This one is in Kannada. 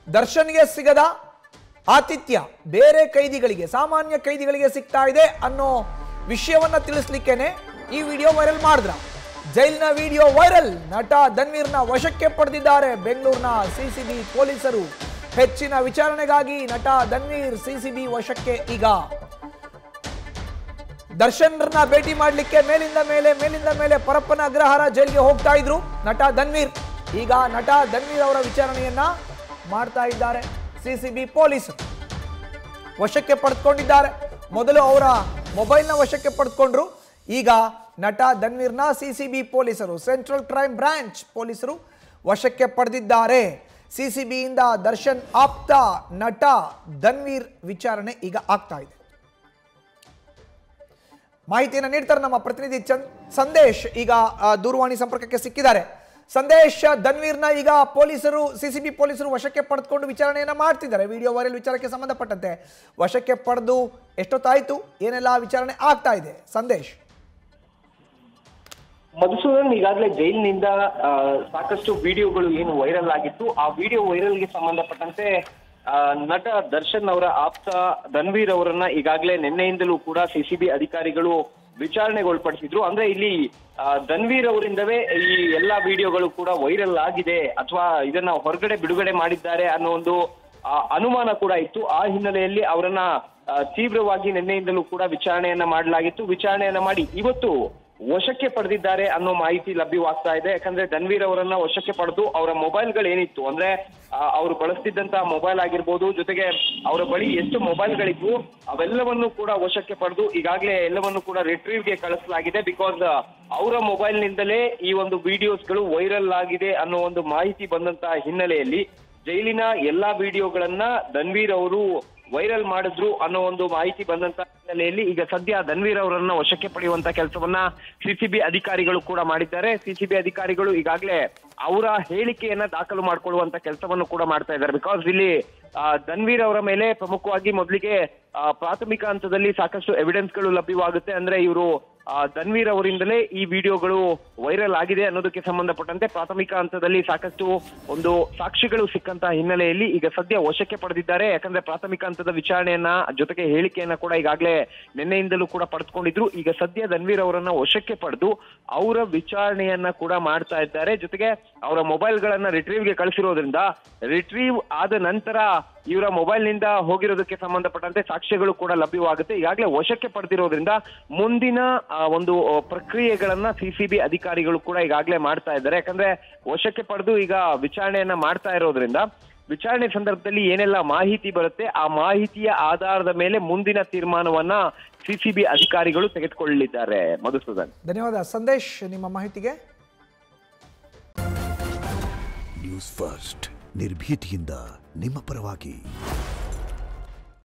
ದರ್ಶನ್ಗೆ ಸಿಗದ ಆತಿಥ್ಯ ಬೇರೆ ಕೈದಿಗಳಿಗೆ, ಸಾಮಾನ್ಯ ಕೈದಿಗಳಿಗೆ ಸಿಗ್ತಾ ಇದೆ ಅನ್ನೋ ವಿಷಯವನ್ನ ತಿಳಿಸ್ಲಿಕ್ಕೇನೆ ಈ ವಿಡಿಯೋ ವೈರಲ್ ಮಾಡಿದ್ರ. ಜೈಲಿನ ವಿಡಿಯೋ ವೈರಲ್. ನಟ ಧನ್ವೀರ್ನ ವಶಕ್ಕೆ ಪಡೆದಿದ್ದಾರೆ ಬೆಂಗಳೂರಿನ ಸಿಸಿಬಿ ಪೊಲೀಸರು. ಹೆಚ್ಚಿನ ವಿಚಾರಣೆಗಾಗಿ ನಟ ಧನ್ವೀರ್ ಸಿಸಿಬಿ ವಶಕ್ಕೆ. ಈಗ ದರ್ಶನ್ರನ್ನ ಭೇಟಿ ಮಾಡಲಿಕ್ಕೆ ಮೇಲಿಂದ ಮೇಲೆ ಪರಪ್ಪನ ಅಗ್ರಹಾರ ಜೈಲಿಗೆ ಹೋಗ್ತಾ ಇದ್ರು ನಟ ಧನ್ವೀರ್. ಈಗ ನಟ ಧನ್ವೀರ್ ಅವರ ವಿಚಾರಣೆಯನ್ನ ಮಾಡ್ತಾ ಇದ್ದಾರೆ ಸಿಸಿಬಿ ಪೊಲೀಸರು. ವಶಕ್ಕೆ ಪಡೆದುಕೊಂಡಿದ್ದಾರೆ. ಮೊದಲು ಅವರ ಮೊಬೈಲ್ನ ವಶಕ್ಕೆ ಪಡೆದುಕೊಂಡ್ರು. ಈಗ ನಟ ಧನ್ವೀರ್ನ ಸಿಸಿಬಿ ಪೊಲೀಸರು, ಸೆಂಟ್ರಲ್ ಕ್ರೈಮ್ ಬ್ರಾಂಚ್ ಪೊಲೀಸರು ವಶಕ್ಕೆ ಪಡೆದಿದ್ದಾರೆ. ಸಿಸಿಬಿಯಿಂದ ದರ್ಶನ್ ಆಪ್ತ ನಟ ಧನ್ವೀರ್ ವಿಚಾರಣೆ ಈಗ ಆಗ್ತಾ ಇದೆ. ಮಾಹಿತಿಯನ್ನು ನೀಡ್ತಾರೆ ನಮ್ಮ ಪ್ರತಿನಿಧಿ ಸಂದೇಶ್. ಈಗ ದೂರವಾಣಿ ಸಂಪರ್ಕಕ್ಕೆ ಸಿಕ್ಕಿದ್ದಾರೆ. ಸಂದೇಶ್, ಧನ್ವೀರ್ನ ಈಗ ಪೊಲೀಸರು, ಸಿಸಿಬಿ ಪೊಲೀಸರು ವಶಕ್ಕೆ ಪಡೆದುಕೊಂಡು ವಿಚಾರಣೆಯನ್ನ ಮಾಡ್ತಿದ್ದಾರೆ. ವಿಡಿಯೋ ವೈರಲ್ ವಿಚಾರಕ್ಕೆ ಸಂಬಂಧಪಟ್ಟಂತೆ ವಶಕ್ಕೆ ಪಡೆದು ಎಷ್ಟೊತ್ತಾಯ್ತು, ಏನೆಲ್ಲ ವಿಚಾರಣೆ ಆಗ್ತಾ ಇದೆ? ಸಂದೇಶ್. ಮಧುಸೂದನ್, ಈಗಾಗಲೇ ಜೈಲಿನಿಂದ ಸಾಕಷ್ಟು ವಿಡಿಯೋಗಳು ಏನು ವೈರಲ್ ಆಗಿತ್ತು, ಆ ವಿಡಿಯೋ ವೈರಲ್ಗೆ ಸಂಬಂಧಪಟ್ಟಂತೆ ನಟ ದರ್ಶನ್ ಅವರ ಆಪ್ತ ಧನ್ವೀರ್ ಅವರನ್ನ ಈಗಾಗಲೇ ನಿನ್ನೆಯಿಂದಲೂ ಕೂಡ ಸಿಸಿಬಿ ಅಧಿಕಾರಿಗಳು ವಿಚಾರಣೆಗೊಳಪಡಿಸಿದ್ರು. ಅಂದ್ರೆ ಇಲ್ಲಿ ಧನ್ವೀರ್ ಅವರಿಂದವೇ ಈ ಎಲ್ಲಾ ವಿಡಿಯೋಗಳು ಕೂಡ ವೈರಲ್ ಆಗಿದೆ ಅಥವಾ ಇದನ್ನ ಹೊರಗಡೆ ಬಿಡುಗಡೆ ಮಾಡಿದ್ದಾರೆ ಅನ್ನೋ ಒಂದು ಅನುಮಾನ ಕೂಡ ಇತ್ತು. ಆ ಹಿನ್ನೆಲೆಯಲ್ಲಿ ಅವರನ್ನ ತೀವ್ರವಾಗಿ ನಿನ್ನೆಯಿಂದಲೂ ಕೂಡ ವಿಚಾರಣೆಯನ್ನ ಮಾಡಲಾಗಿತ್ತು. ವಿಚಾರಣೆಯನ್ನ ಮಾಡಿ ಇವತ್ತು ವಶಕ್ಕೆ ಪಡೆದಿದ್ದಾರೆ ಅನ್ನೋ ಮಾಹಿತಿ ಲಭ್ಯವಾಗ್ತಾ ಇದೆ. ಯಾಕಂದ್ರೆ ಧನ್ವೀರ್ ಅವರನ್ನ ವಶಕ್ಕೆ ಪಡೆದು ಅವರ ಮೊಬೈಲ್ಗಳು ಏನಿತ್ತು, ಅಂದ್ರೆ ಅವರು ಬಳಸ್ತಿದ್ದಂತಹ ಮೊಬೈಲ್ ಆಗಿರ್ಬೋದು, ಜೊತೆಗೆ ಅವರ ಬಳಿ ಎಷ್ಟು ಮೊಬೈಲ್ಗಳಿದ್ವು ಅವೆಲ್ಲವನ್ನು ಕೂಡ ವಶಕ್ಕೆ ಪಡೆದು ಈಗಾಗಲೇ ಎಲ್ಲವನ್ನು ಕೂಡ ರಿಟ್ರೀವ್ಗೆ ಕಳಿಸಲಾಗಿದೆ. ಬಿಕಾಸ್ ಅವರ ಮೊಬೈಲ್ ನಿಂದಲೇ ಈ ಒಂದು ವಿಡಿಯೋಸ್ಗಳು ವೈರಲ್ ಆಗಿದೆ ಅನ್ನೋ ಒಂದು ಮಾಹಿತಿ ಬಂದಂತಹ ಹಿನ್ನೆಲೆಯಲ್ಲಿ ಜೈಲಿನ ಎಲ್ಲಾ ವಿಡಿಯೋಗಳನ್ನ ಧನ್ವೀರ್ ಅವರು ವೈರಲ್ ಮಾಡಿದ್ರು ಅನ್ನೋ ಒಂದು ಮಾಹಿತಿ ಬಂದಂತ ಹಿನ್ನೆಲೆಯಲ್ಲಿ ಈಗ ಸದ್ಯ ಧನ್ವೀರ್ ಅವರನ್ನ ವಶಕ್ಕೆ ಪಡೆಯುವಂತ ಕೆಲಸವನ್ನ ಸಿಸಿಬಿ ಅಧಿಕಾರಿಗಳು ಕೂಡ ಮಾಡಿದ್ದಾರೆ. ಸಿಸಿಬಿ ಅಧಿಕಾರಿಗಳು ಈಗಾಗಲೇ ಅವರ ಹೇಳಿಕೆಯನ್ನ ದಾಖಲು ಮಾಡಿಕೊಳ್ಳುವಂತ ಕೆಲಸವನ್ನು ಕೂಡ ಮಾಡ್ತಾ ಇದ್ದಾರೆ. ಬಿಕಾಸ್ ಇಲ್ಲಿ ಧನ್ವೀರ್ ಅವರ ಮೇಲೆ ಪ್ರಮುಖವಾಗಿ ಮೊದಲಿಗೆ ಪ್ರಾಥಮಿಕ ಹಂತದಲ್ಲಿ ಸಾಕಷ್ಟು ಎವಿಡೆನ್ಸ್ಗಳು ಲಭ್ಯವಾಗುತ್ತೆ. ಅಂದ್ರೆ ಇವರು ಧನ್ವೀರ್ ಅವರಿಂದಲೇ ಈ ವಿಡಿಯೋಗಳು ವೈರಲ್ ಆಗಿದೆ ಅನ್ನೋದಕ್ಕೆ ಸಂಬಂಧಪಟ್ಟಂತೆ ಪ್ರಾಥಮಿಕ ಹಂತದಲ್ಲಿ ಸಾಕಷ್ಟು ಒಂದು ಸಾಕ್ಷಿಗಳು ಸಿಕ್ಕಂತಹ ಹಿನ್ನೆಲೆಯಲ್ಲಿ ಈಗ ಸದ್ಯ ವಶಕ್ಕೆ ಪಡೆದಿದ್ದಾರೆ. ಯಾಕಂದ್ರೆ ಪ್ರಾಥಮಿಕ ಹಂತದ ವಿಚಾರಣೆಯನ್ನ ಜೊತೆಗೆ ಹೇಳಿಕೆಯನ್ನ ಕೂಡ ಈಗಾಗಲೇ ನಿನ್ನೆಯಿಂದಲೂ ಕೂಡ ಪಡೆದುಕೊಂಡಿದ್ರು. ಈಗ ಸದ್ಯ ಧನ್ವೀರ್ ಅವರನ್ನ ವಶಕ್ಕೆ ಪಡೆದು ಅವರ ವಿಚಾರಣೆಯನ್ನ ಕೂಡ ಮಾಡ್ತಾ ಇದ್ದಾರೆ. ಜೊತೆಗೆ ಅವರ ಮೊಬೈಲ್ಗಳನ್ನ ರಿಟ್ರೀವ್ಗೆ ಕಳಿಸಿರೋದ್ರಿಂದ ರಿಟ್ರೀವ್ ಆದ ನಂತರ ಇವರ ಮೊಬೈಲ್ ನಿಂದ ಹೋಗಿರೋದಕ್ಕೆ ಸಂಬಂಧಪಟ್ಟಂತೆ ಸಾಕ್ಷ್ಯಗಳು ಕೂಡ ಲಭ್ಯವಾಗುತ್ತೆ. ಈಗಾಗಲೇ ವಶಕ್ಕೆ ಪಡೆದಿರೋದ್ರಿಂದ ಮುಂದಿನ ಒಂದು ಪ್ರಕ್ರಿಯೆಗಳನ್ನ ಸಿಸಿಬಿ ಅಧಿಕಾರಿಗಳು ಕೂಡ ಈಗಾಗಲೇ ಮಾಡ್ತಾ ಇದ್ದಾರೆ. ಯಾಕಂದ್ರೆ ವಶಕ್ಕೆ ಪಡೆದು ಈಗ ವಿಚಾರಣೆಯನ್ನ ಮಾಡ್ತಾ ಇರೋದ್ರಿಂದ ವಿಚಾರಣೆ ಸಂದರ್ಭದಲ್ಲಿ ಏನೆಲ್ಲ ಮಾಹಿತಿ ಬರುತ್ತೆ ಆ ಮಾಹಿತಿಯ ಆಧಾರದ ಮೇಲೆ ಮುಂದಿನ ತೀರ್ಮಾನವನ್ನ ಸಿಸಿಬಿ ಅಧಿಕಾರಿಗಳು ತೆಗೆದುಕೊಳ್ಳಲಿದ್ದಾರೆ. ಮಧುಸೂದನ್, ಧನ್ಯವಾದ ಸಂದೇಶ್ ನಿಮ್ಮ ಮಾಹಿತಿಗೆ. ನ್ಯೂಸ್ ಫಸ್ಟ್ ನಿರ್ಭೀತಿಯಿಂದ ನಿಮ್ಮ ಪರವಾಗಿ.